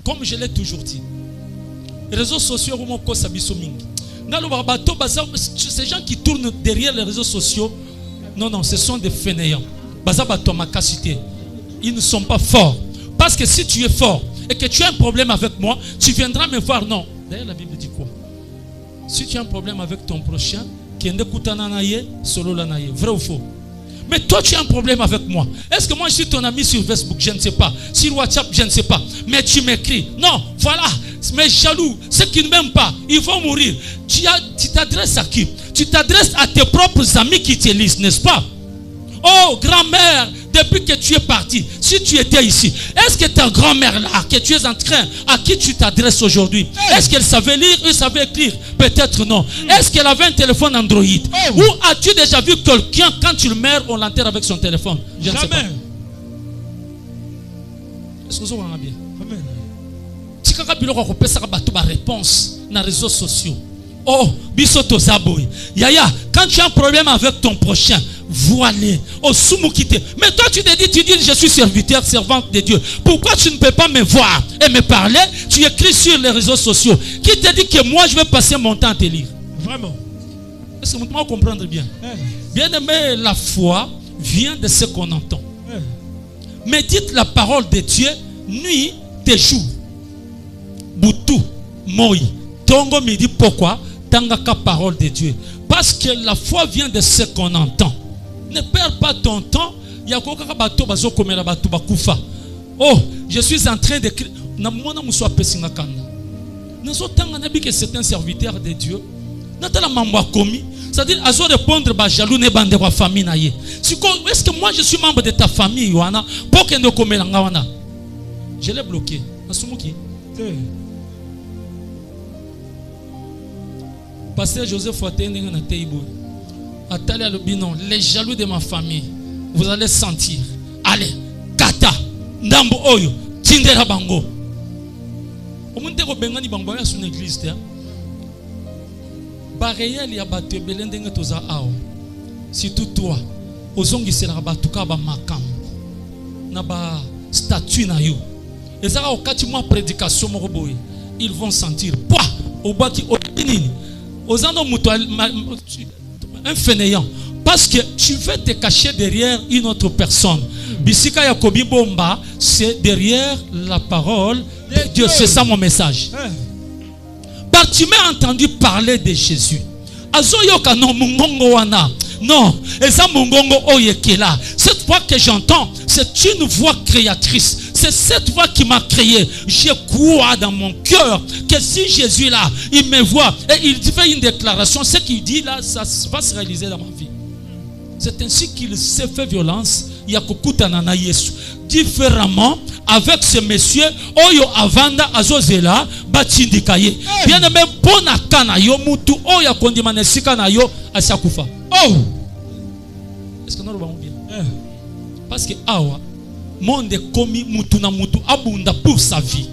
comme je l'ai toujours dit, les réseaux sociaux, ces gens qui tournent derrière les réseaux sociaux, non, ce sont des fainéants. Ils ne sont pas forts. Parce que si tu es fort et que tu as un problème avec moi, tu viendras me voir. Non. D'ailleurs, la Bible dit quoi? Si tu as un problème avec ton prochain, vrai ou faux? Mais toi, tu as un problème avec moi. Est-ce que moi, je suis ton ami sur Facebook? Je ne sais pas. Sur WhatsApp, je ne sais pas. Mais tu m'écris. Non, voilà. Mais jaloux, ceux qui ne m'aiment pas, ils vont mourir. Tu t'adresses à qui? Tu t'adresses à tes propres amis qui te lisent, n'est-ce pas? Oh, grand-mère, depuis que tu es parti, si tu étais ici, est-ce que ta grand-mère là, que tu es en train, à qui tu t'adresses aujourd'hui, est-ce qu'elle savait lire ou savait écrire? Peut-être non. Est-ce qu'elle avait un téléphone Android? Ou as-tu déjà vu quelqu'un, quand tu le meurs, on l'enterre avec son téléphone? Je ne sais pas. Est-ce que vous avez bien? Amen. Si quelqu'un a une réponse dans les réseaux sociaux, oh, bisoto zaboy. Yaya, quand tu as un problème avec ton prochain, voilé, oh, soumukite. Mais toi, tu dis, je suis serviteur, servante de Dieu. Pourquoi tu ne peux pas me voir et me parler? Tu écris sur les réseaux sociaux. Qui te dit que moi, je vais passer mon temps à te lire? Vraiment. Est-ce que vous pouvez comprendre bien? Bien aimé, la foi vient de ce qu'on entend. Médite la parole de Dieu nuit et jour. Boutou, moi, Tongo me dit pourquoi? Tangaka parole de Dieu. Parce que la foi vient de ce qu'on entend. Ne perds pas ton temps. Oh, je suis en train d'écrire. C'est un serviteur de Dieu. C'est-à-dire, à répondre à jaloux ne bande de famille. Est-ce que moi je suis membre de ta famille? Je l'ai bloqué. Pasteur Joseph les jaloux de ma famille, vous allez sentir. Allez, kata, ndambo oyo, tindera bango. Omunte ko bengani bango ya son église te. Ba réel ya bato belendenge toza awo. Surtout toi, ozongisela bato ka ba makam. Na ba statut na yo. Ezaka okati mwa prédication moko boye. Ils vont sentir poa obaki obinini. Ozando muto un fainéant. Parce que tu veux te cacher derrière une autre personne. Bisika Yakobi Bomba, c'est derrière la parole de Dieu. C'est ça mon message. Parce que tu m'as entendu parler de Jésus. Azoyoka no mungongo wana. Non, cette voix que j'entends, c'est une voix créatrice. C'est cette voix qui m'a créé. Je crois dans mon cœur que si Jésus là, il me voit et il fait une déclaration, ce qu'il dit là, ça va se réaliser dans ma vie. C'est ainsi qu'il s'est fait violence. Différemment avec ce monsieur, Oyo Avanda Azozela, Batindikaye. Bien aimé, Pona Kana yo mutu, Oya Kondimanesika na yo, Asakufa. Oh! Est-ce que nous allons bien? Parce que Awa, monde komi mutu na mutu abunda pour sa vie.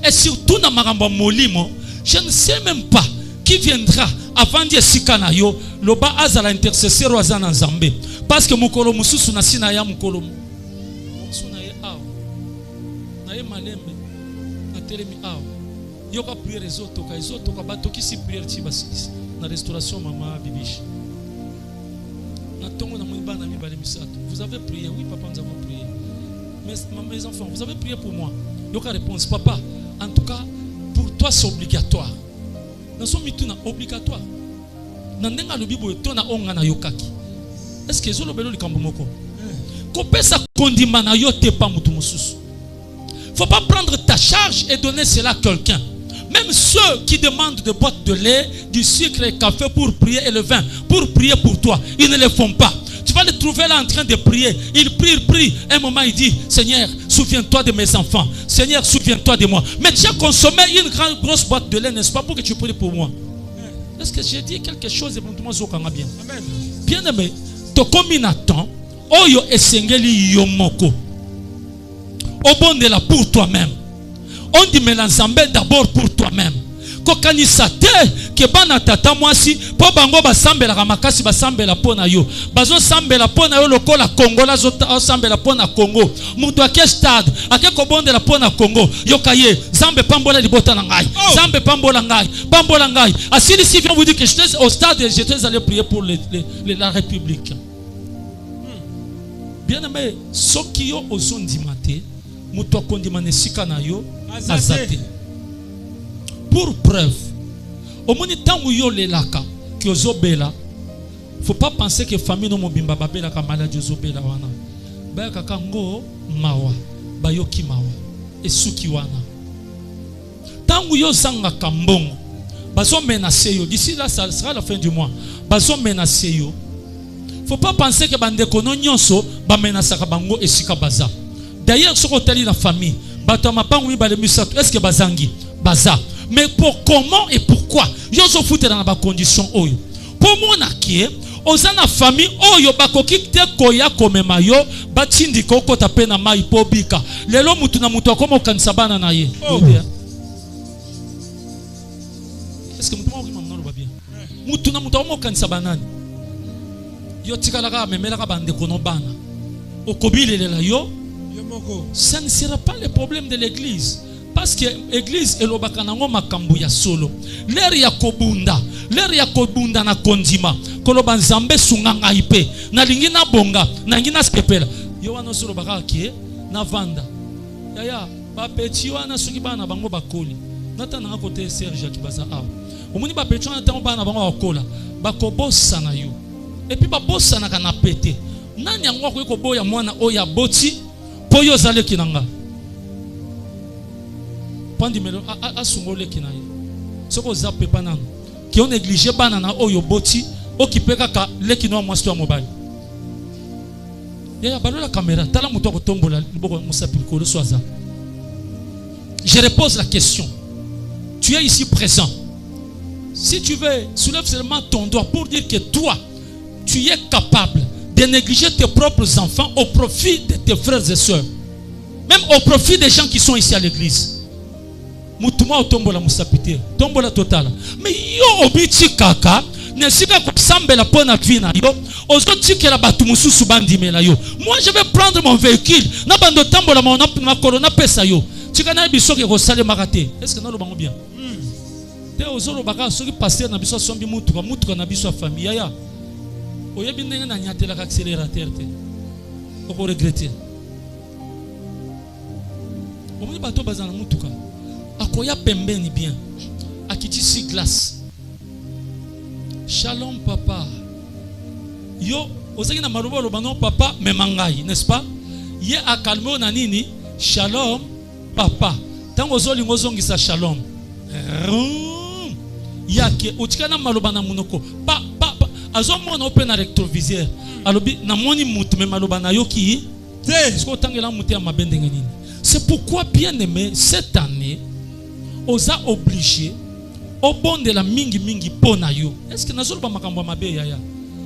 Et surtout na maramba molimo, je ne sais même pas qui viendra avant de sikana yo, loba azala intercesseur azana nzambe. Parce que mukolo mususu na sinaya mukolo mususu na ye awa. Na ye malembe, na telemi awa. Yoka prière ezotoka batoki si prière ti basisi na restauration mama bibishi. Vous avez prié? Oui, papa, nous avons prié. Mais mes enfants, vous avez prié pour moi? Yoka réponse, papa, en tout cas, pour toi c'est obligatoire. Nous sommes obligatoire. Est-ce que vous avez dit il ne faut pas prendre ta charge et donner cela à quelqu'un. Même ceux qui demandent des boîtes de lait, du sucre et café pour prier et le vin, pour prier pour toi, ils ne le font pas. Tu vas le trouver là en train de prier. Il prie. Un moment, il dit, Seigneur, souviens-toi de mes enfants. Seigneur, souviens-toi de moi. Mais tu as consommé une grosse boîte de lait, n'est-ce pas, pour que tu pries pour moi? Est-ce que j'ai dit quelque chose? Bien aimé, to kominaton, oyo esengeli yomoko. Obondela pour toi-même. On dit mais l'ensemble d'abord pour toi-même. Kokanisate ke bana tata mwasi po bango basambela makasi basambela pona yo bazo sambela pona yo lokola Kongola zo sambela pona Congo mutu ake stade ake kobondela pona Congo yokaye zambe pambola libota na ngai zambe pambola ngai asili si vient vous dire que j'étais au stade et j'étais allé prier pour la République. Bien aimé soki yo ozondima te mutu akondima nesika na yo azate. Pour preuve, au moment où yo lelaka ki ozobela, faut pas penser que famille no mobimba babela ka maladie ozobela wana. Ba kaka ngo mawa, bayoki mawa, esuki wana. Tangu yo zanga kambongo, bazo menacer yo. D'ici là ça sera la fin du mois. Bazo menacer yo. Faut pas penser que bande kono nyonso ba menasaka bango esika baza. D'ailleurs ce côté la famille, bato mapangu mi bale misato, est-ce que bazangi baza? Mais pour comment et pourquoi yo zo foutre dans la condition oyo pour mona ki ozana famille oyo bakoki te koya komema yo batindi koko tape na mai po bika lelo mutu na mutu akoma kanisa bana na ye. Est-ce que mutu mo kimamna lo babia mutu na mutu akoma kanisa banani yo tikala ka memela ka bande kono bana okobilela yo moko. Ça ne sera pas le problème de l'église. Parce que l'église est l'obakanango makambu ya solo. L'air ya kobunda na kondima. Koloba nzambe sunganga ipe. Na lingina bonga, na ngina skepela. Yo wana solo baka ki na vanda. Yaya, ba peti wana soki bana bango bakoli. Nata na côté Serge ki baza awa. Omoni ba peti wana tango bana bango bakola. Bakobosa na yo. Et puis babosa na kana pété. Nani yango ko koboya mwana oya boti po yo zale kinanga. A sungole kinaye soko zape panano ki on négligé banana oyo boti occupé kaka lekino mwasi wa mobile ya balola caméra tala muto ko tombola liboko musapili ko soaza. Je repose la question, tu es ici présent, si tu veux soulève seulement ton doigt pour dire que toi tu es capable de négliger tes propres enfants au profit de tes frères et sœurs, même au profit des gens qui sont ici à l'église. Mutuma otombola musapite tombola totala mais yo obiti kaka nesika kusambela pona vina yo ozotikela batu mususu bandimela yo. Moi je vais prendre mon véhicule na bando tambola na corona pesa yo tika na biso ke ko sale makate. Est-ce que na lo bango bien te ozolo baka soki pasteur na biso sombi mutuka na biso famille ya oyebi ndenge na nyatela ka accélérateur te oko regretter omoni bato bazana mutuka akoya pembeni bien akitisi glace. Shalom papa yo ozaki na maluba lo bano papa memangai, n'est-ce pas? Ye akalme na nini shalom papa tango zolingo zongisa shalom yake utika na maluba na munoko pa azomona open na rectoviseur alobi na moni mutu me maluba na yo ki te sko tangela mutu ya mabende nini. C'est pourquoi bien aimé cette année oza obligé au bon de la mingi pona yo. Est-ce que nazolo ba makambo mabe yaya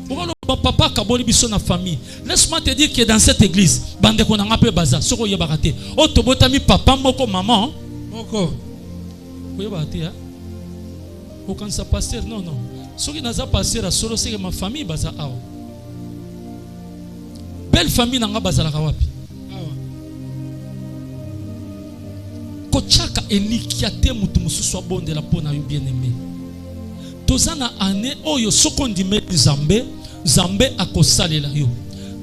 okalo papa kaboli biso na famille. Laisse-moi te dire que dans cette église bande ko na ngape baza soko yebaka te o tobotami papa moko maman moko yebaka te ya okanisa pasteur non soki naza pasteur a solo c'est que ma famille baza awa belle famille nanga bazala ka wapi kochaka elikiate mutu mususu abondela pona yo bien aimé. Tozana ane oyo soko ndime Zambe akosalela yo.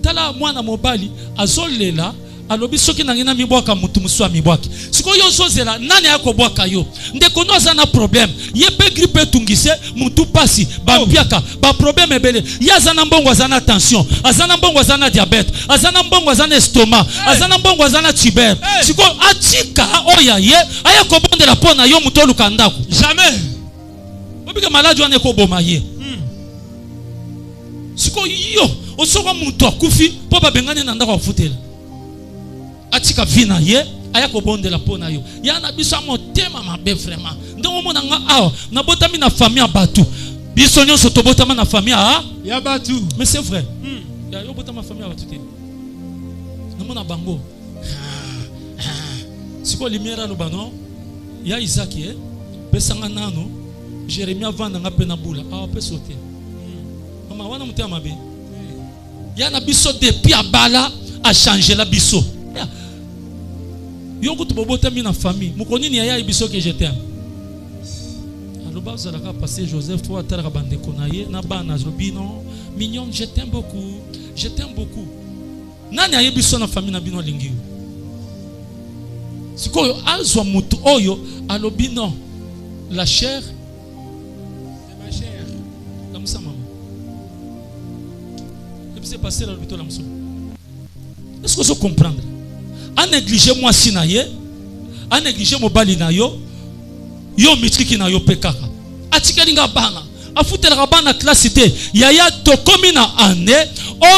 Tala mwana mobali azolela alobi soki nangina mibwaka mutu mususu mibwaki. Siko yo zozela nani akobwaka yo. Ndeko no azana problème. Yepe grippe tungise mutu pasi bampiaka ba problème ebele. Yazana mbongo azana tension, azana mbongo azana diabète, azana mbongo azana estomac, azana mbongo azana tuber. Siko atika oya ye aya kobondela pona yo mutu lukandako. Jamais. Obika maladi wane ko boma ye. Siko yo osoko mutu akufi po babengane na ndako afutela. Atika vina ye aya kobondela pona yo. Ya na biso motema mabe vraiment. Ndongo mona nga awa na botami na famille abatu. Biso nyonso to botama na famille ya batu. Mais c'est vrai. Ya yo botama famille abatu te. Na mona bango. Siko limiera lo bano ya Isaac pesanga nano Jérémie vanda nga pe na bula a pe sauter mama wana muté mabe ya na biso depuis abala a changer la biso yo ko to bobota mi na famille mukoni ni ya biso que je t'aime aloba za la passer Joseph toi tala bande konaye na bana zobi non mignon je t'aime beaucoup nani ayebi biso na famille na bino lingi sikoyo azwa mutu oyo alobi non la chair c'est ma chair la musa maman et puis c'est passé là le la musa est-ce que vous comprendre a négliger moi si na ye a négliger mobali na yo yo mitriki na yo pekaka atikelinga bana afutela bana classe te yaya tokomi na ane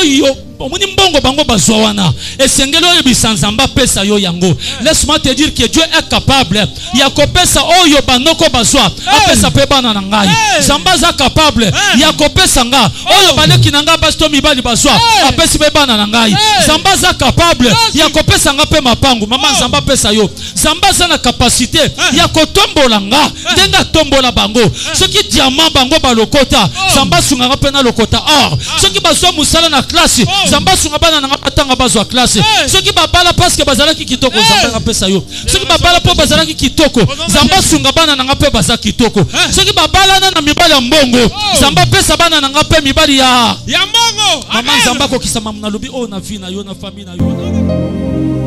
oyo omuni mbongo bango bazwa wana esengelo oyo bisanzamba pesa yo yango. Laisse-moi te dire que Dieu est capable ya kopesa oyo banoko bazwa apesa pe bana na ngai zamba za capable ya kopesa nga oyo baleki na nga basto mibali bazwa apesi pe bana na ngai zamba za capable ya kopesa nga pe mapangu mama zamba pesa yo zamba za na capacité ya kotombola nga ndenga tombola bango soki diamant bango balokota zamba sunga nga pe na lokota or soki bazwa musala na classe zamba sunga bana na batanga bazwa classe soki babala parce que bazalaki kitoko zamba nga pesa yo soki babala po bazalaki kitoko zamba sunga bana na pe baza kitoko soki babala na mibali ya mbongo zamba pesa bana na pe mibali ya mbongo mama zamba ko kisama na lobi o na vie na yo na famille na yo